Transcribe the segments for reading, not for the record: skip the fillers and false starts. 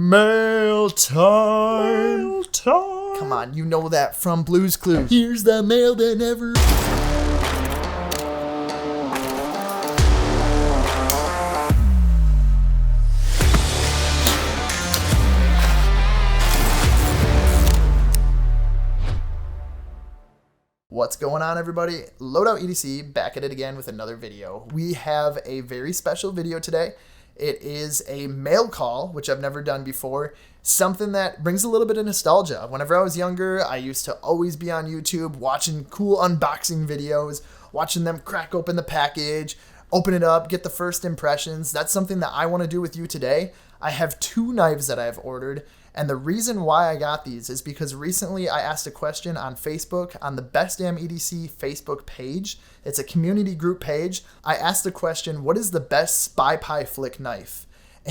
Mail time. Mail time. Come on, you know that from Blue's Clues. Here's the mail that never... What's going on, everybody? Loadout EDC back at it again with another video. We have a very special video today. It is a mail call, which I've never done before. Something that brings a little bit of nostalgia. Whenever I was younger, I used to always be on YouTube watching cool unboxing videos, watching them crack open the package, open it up, get the first impressions. That's something that I want to do with you today. I have two knives that I've ordered. And the reason why I got these is because recently I asked a question on Facebook on the Best Damn EDC Facebook page. It's a community group page. I asked the question, what is the best Spy Pie Flick knife?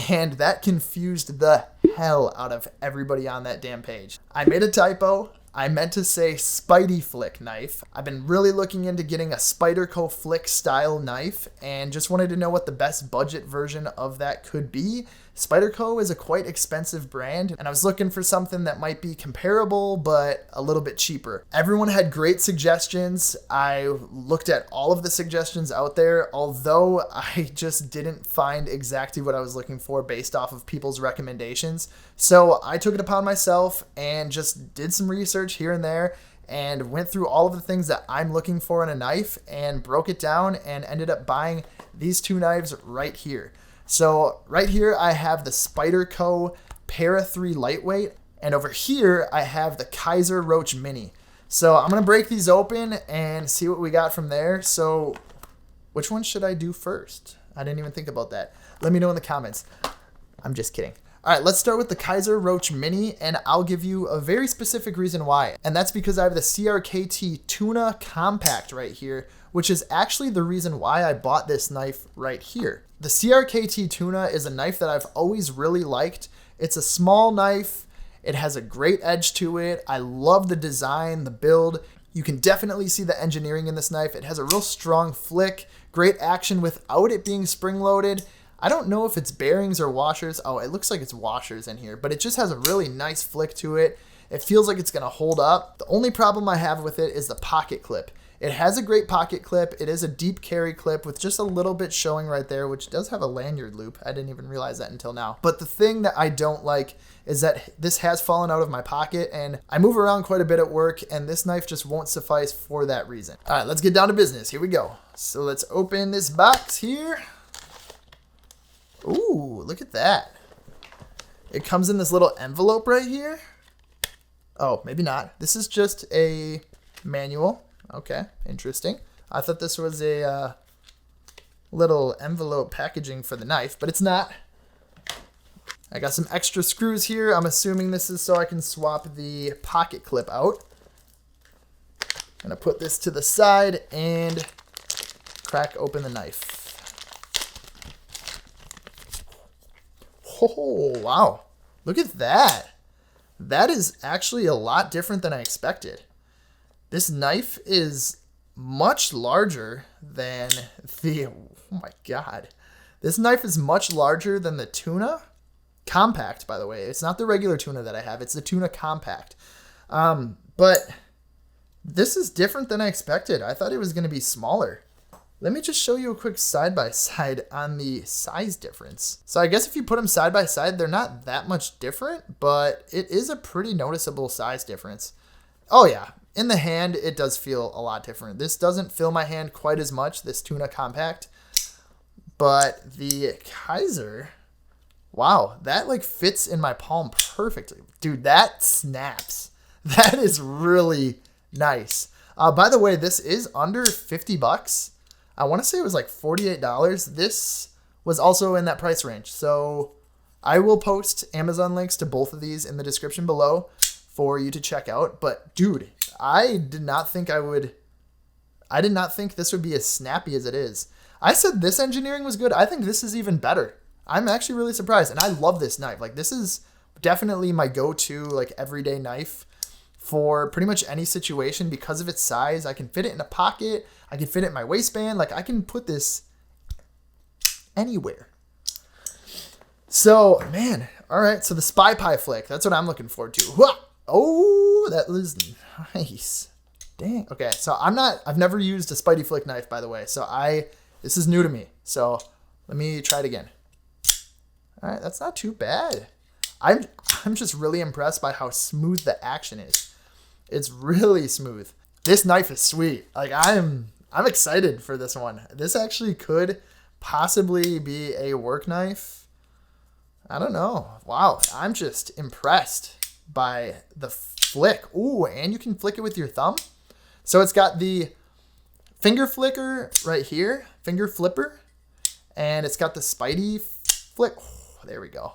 And that confused the hell out of everybody on that damn page. I made a typo. I meant to say Spidey Flick knife. I've been really looking into getting a Spyderco Flick style knife and just wanted to know what the best budget version of that could be. Spyderco is a quite expensive brand, and I was looking for something that might be comparable but a little bit cheaper. Everyone had great suggestions. I looked at all of the suggestions out there, although I just didn't find exactly what I was looking for based off of people's recommendations. So I took it upon myself and just did some research here and there and went through all of the things that I'm looking for in a knife and broke it down and ended up buying these two knives right here. So right here I have the Spyderco Para 3 Lightweight, and over here I have the Kizer Roach Mini. So I'm going to break these open and see what we got from there. So which one should I do first? I didn't even think about that. Let me know in the comments. I'm just kidding. All right, let's start with the Kizer Roach Mini, and I'll give you a very specific reason why. And that's because I have the CRKT Tuna Compact right here, which is actually the reason why I bought this knife right here. The CRKT Tuna is a knife that I've always really liked. It's a small knife. It has a great edge to it. I love the design, the build. You can definitely see the engineering in this knife. It has a real strong flick, great action without it being spring-loaded. I don't know if it's bearings or washers. Oh, it looks like it's washers in here, but it just has a really nice flick to it. It feels like it's going to hold up. The only problem I have with it is the pocket clip. It has a great pocket clip. It is a deep carry clip with just a little bit showing right there, which does have a lanyard loop. I didn't even realize that until now. But the thing that I don't like is that this has fallen out of my pocket, and I move around quite a bit at work, and this knife just won't suffice for that reason. All right, let's get down to business. Here we go. So let's open this box here. Ooh, look at that. It comes in this little envelope right here. Oh, maybe not. This is just a manual. Okay, interesting. I thought this was a little envelope packaging for the knife, but it's not. I got some extra screws here. I'm assuming this is so I can swap the pocket clip out. I'm gonna put this to the side and crack open the knife. Oh, wow. Look at that. That is actually a lot different than I expected. This knife is much larger than the, oh my God. This knife is much larger than the Tuna Compact, by the way. It's not the regular Tuna that I have. It's the Tuna Compact. But this is different than I expected. I thought it was going to be smaller. Let me just show you a quick side-by-side on the size difference. So I guess if you put them side-by-side, they're not that much different, but it is a pretty noticeable size difference. Oh yeah, in the hand, it does feel a lot different. This doesn't fill my hand quite as much, this Tuna Compact, but the Kizer, wow, that like fits in my palm perfectly. Dude, that snaps. That is really nice. By the way, this is under 50 bucks. I want to say it was like $48. This was also in that price range. So I will post Amazon links to both of these in the description below for you to check out. But dude, I did not think this would be as snappy as it is. I said this engineering was good. I think this is even better. I'm actually really surprised. And I love this knife. Like, this is definitely my go-to like everyday knife for pretty much any situation because of its size. I can fit it in a pocket. I can fit it in my waistband. Like, I can put this anywhere. So, man, all right. So the Spy Pie flick, that's what I'm looking forward to. Whoa! Oh, that was nice. Dang. Okay, so I've never used a Spidey flick knife, by the way. So this is new to me. So let me try it again. All right, that's not too bad. I'm just really impressed by how smooth the action is. It's really smooth. This knife is sweet. Like I'm excited for this one. This actually could possibly be a work knife. I don't know. Wow, I'm just impressed by the flick. Ooh, and you can flick it with your thumb. So it's got the finger flicker right here, finger flipper, and it's got the Spidey flick. Oh, there we go.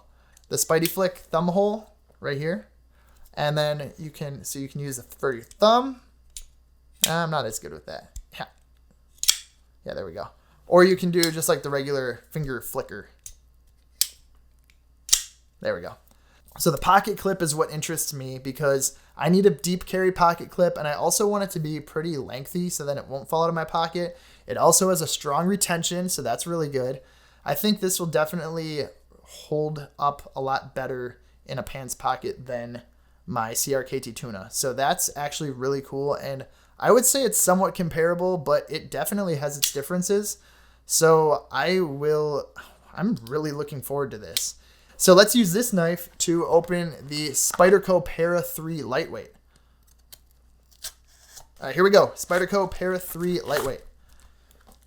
The Spidey flick thumb hole right here. And then you can use it for your thumb. I'm not as good with that. Yeah, there we go. Or you can do just like the regular finger flicker. There we go. So the pocket clip is what interests me because I need a deep carry pocket clip, and I also want it to be pretty lengthy so that it won't fall out of my pocket. It also has a strong retention, so that's really good. I think this will definitely hold up a lot better in a pants pocket than my CRKT Tuna. So that's actually really cool, and I would say it's somewhat comparable, but it definitely has its differences. So I'm really looking forward to this. So let's use this knife to open the Spyderco Para 3 Lightweight. All right, here we go. Spyderco Para 3 Lightweight.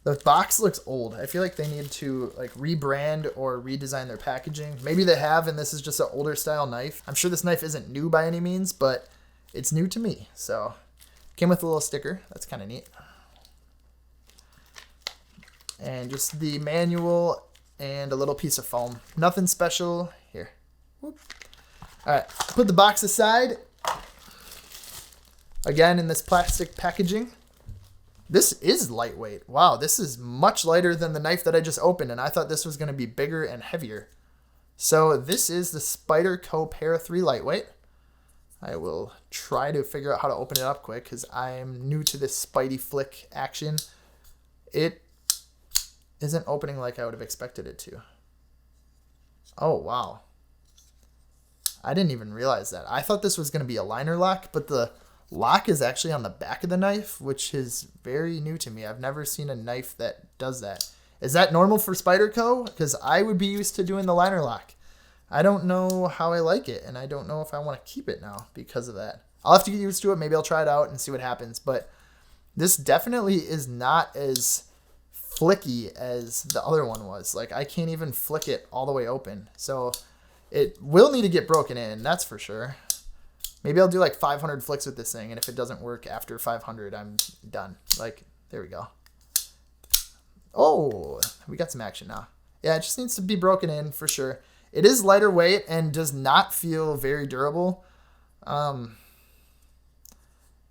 The box looks old. I feel like they need to like rebrand or redesign their packaging. Maybe they have, and this is just an older style knife. I'm sure this knife isn't new by any means, but it's new to me. So came with a little sticker. That's kind of neat. And just the manual and a little piece of foam. Nothing special here. Whoop. All right, put the box aside. Again, in this plastic packaging. This is lightweight. Wow, this is much lighter than the knife that I just opened, and I thought this was going to be bigger and heavier. So this is the Spyderco Para 3 Lightweight. I will try to figure out how to open it up quick because I'm new to this Spidey flick action. It isn't opening like I would have expected it to. Oh, wow. I didn't even realize that. I thought this was going to be a liner lock, but the lock is actually on the back of the knife, which is very new to me. I've never seen a knife that does that. Is that normal for Spyderco? Because I would be used to doing the liner lock. I don't know how I like it, and I don't know if I want to keep it now because of that. I'll have to get used to it. Maybe I'll try it out and see what happens. But this definitely is not as flicky as the other one was. Like, I can't even flick it all the way open. So it will need to get broken in, that's for sure. Maybe I'll do like 500 flicks with this thing, and if it doesn't work after 500, I'm done. Like, there we go. Oh, we got some action now. Yeah, it just needs to be broken in for sure. It is lighter weight and does not feel very durable.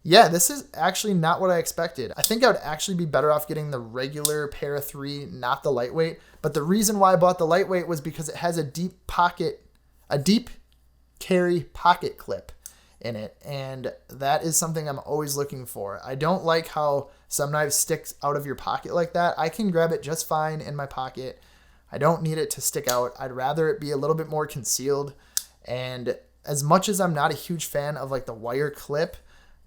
Yeah, this is actually not what I expected. I think I would actually be better off getting the regular Para 3, not the lightweight. But the reason why I bought the lightweight was because it has a deep carry pocket clip in it. And that is something I'm always looking for. I don't like how some knives stick out of your pocket like that. I can grab it just fine in my pocket. I don't need it to stick out. I'd rather it be a little bit more concealed. And as much as I'm not a huge fan of like the wire clip,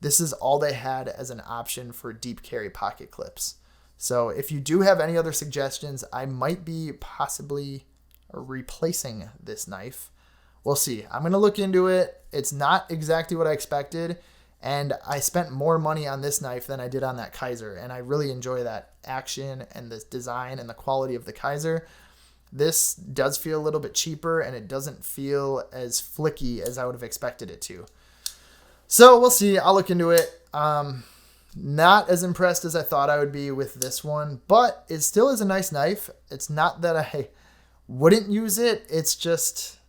this is all they had as an option for deep carry pocket clips. So if you do have any other suggestions, I might be possibly replacing this knife. We'll see. I'm going to look into it. It's not exactly what I expected. And I spent more money on this knife than I did on that Kizer. And I really enjoy that action and the design and the quality of the Kizer. This does feel a little bit cheaper, and it doesn't feel as flicky as I would have expected it to. So we'll see. I'll look into it. Not as impressed as I thought I would be with this one, but it still is a nice knife. It's not that I wouldn't use it. It's just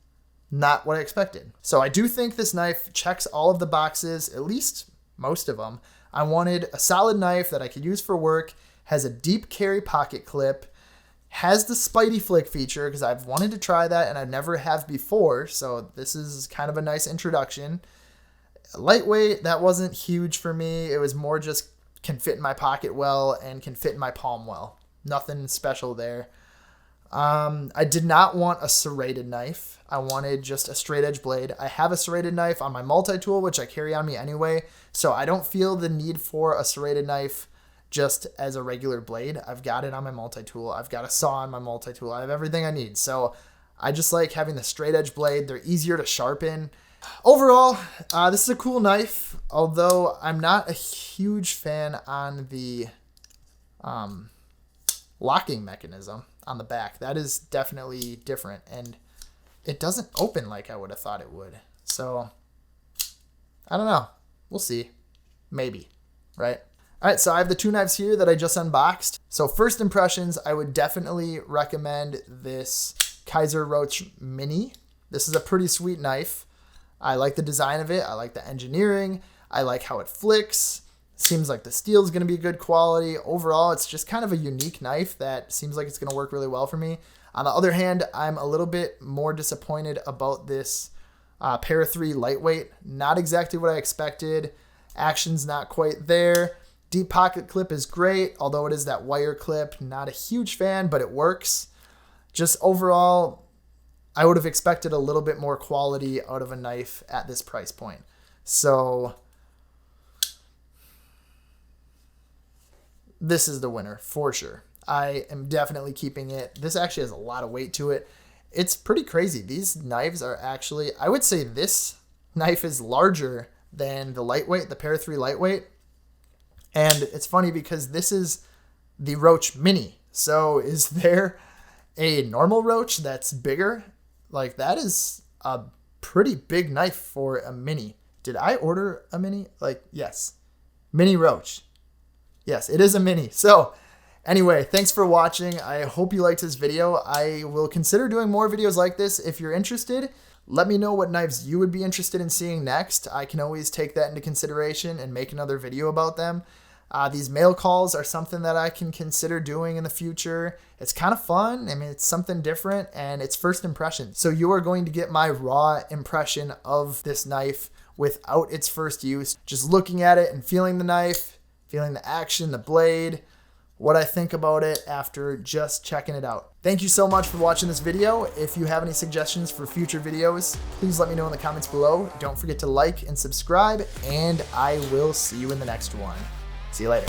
not what I expected. So I do think this knife checks all of the boxes, at least most of them. I wanted a solid knife that I could use for work, has a deep carry pocket clip, has the Spidey flick feature because I've wanted to try that and I never have before. So this is kind of a nice introduction. Lightweight, that wasn't huge for me. It was more just can fit in my pocket well and can fit in my palm well. Nothing special there. I did not want a serrated knife. I wanted just a straight edge blade. I have a serrated knife on my multi-tool, which I carry on me anyway, so I don't feel the need for a serrated knife just as a regular blade. I've got it on my multi-tool. I've got a saw on my multi-tool. I have everything I need. So I just like having the straight edge blade. They're easier to sharpen. Overall, this is a cool knife, although I'm not a huge fan on the locking mechanism on the back. That is definitely different, and it doesn't open like I would have thought it would. So I don't know. We'll see. Maybe, right? All right, so I have the two knives here that I just unboxed. So first impressions, I would definitely recommend this Kizer Roach Mini. This is a pretty sweet knife. I like the design of it. I like the engineering. I like how it flicks. Seems like the steel is going to be good quality. Overall, it's just kind of a unique knife that seems like it's going to work really well for me. On the other hand, I'm a little bit more disappointed about this Para 3 lightweight. Not exactly what I expected. Action's not quite there. Deep pocket clip is great, although it is that wire clip. Not a huge fan, but it works. Just overall, I would have expected a little bit more quality out of a knife at this price point. So this is the winner for sure. I am definitely keeping it. This actually has a lot of weight to it. It's pretty crazy. These knives are actually, I would say this knife is larger than the lightweight, the Para 3 lightweight. And it's funny because this is the Roach Mini. So is there a normal Roach that's bigger? Like, that is a pretty big knife for a Mini. Did I order a Mini? Like, yes. Mini Roach. Yes, it is a Mini. So anyway, thanks for watching. I hope you liked this video. I will consider doing more videos like this. If you're interested, let me know what knives you would be interested in seeing next. I can always take that into consideration and make another video about them. These mail calls are something that I can consider doing in the future. It's kind of fun. I mean, it's something different, and it's first impression. So you are going to get my raw impression of this knife without its first use. Just looking at it and feeling the knife, feeling the action, the blade, what I think about it after just checking it out. Thank you so much for watching this video. If you have any suggestions for future videos, please let me know in the comments below. Don't forget to like and subscribe, and I will see you in the next one. See you later.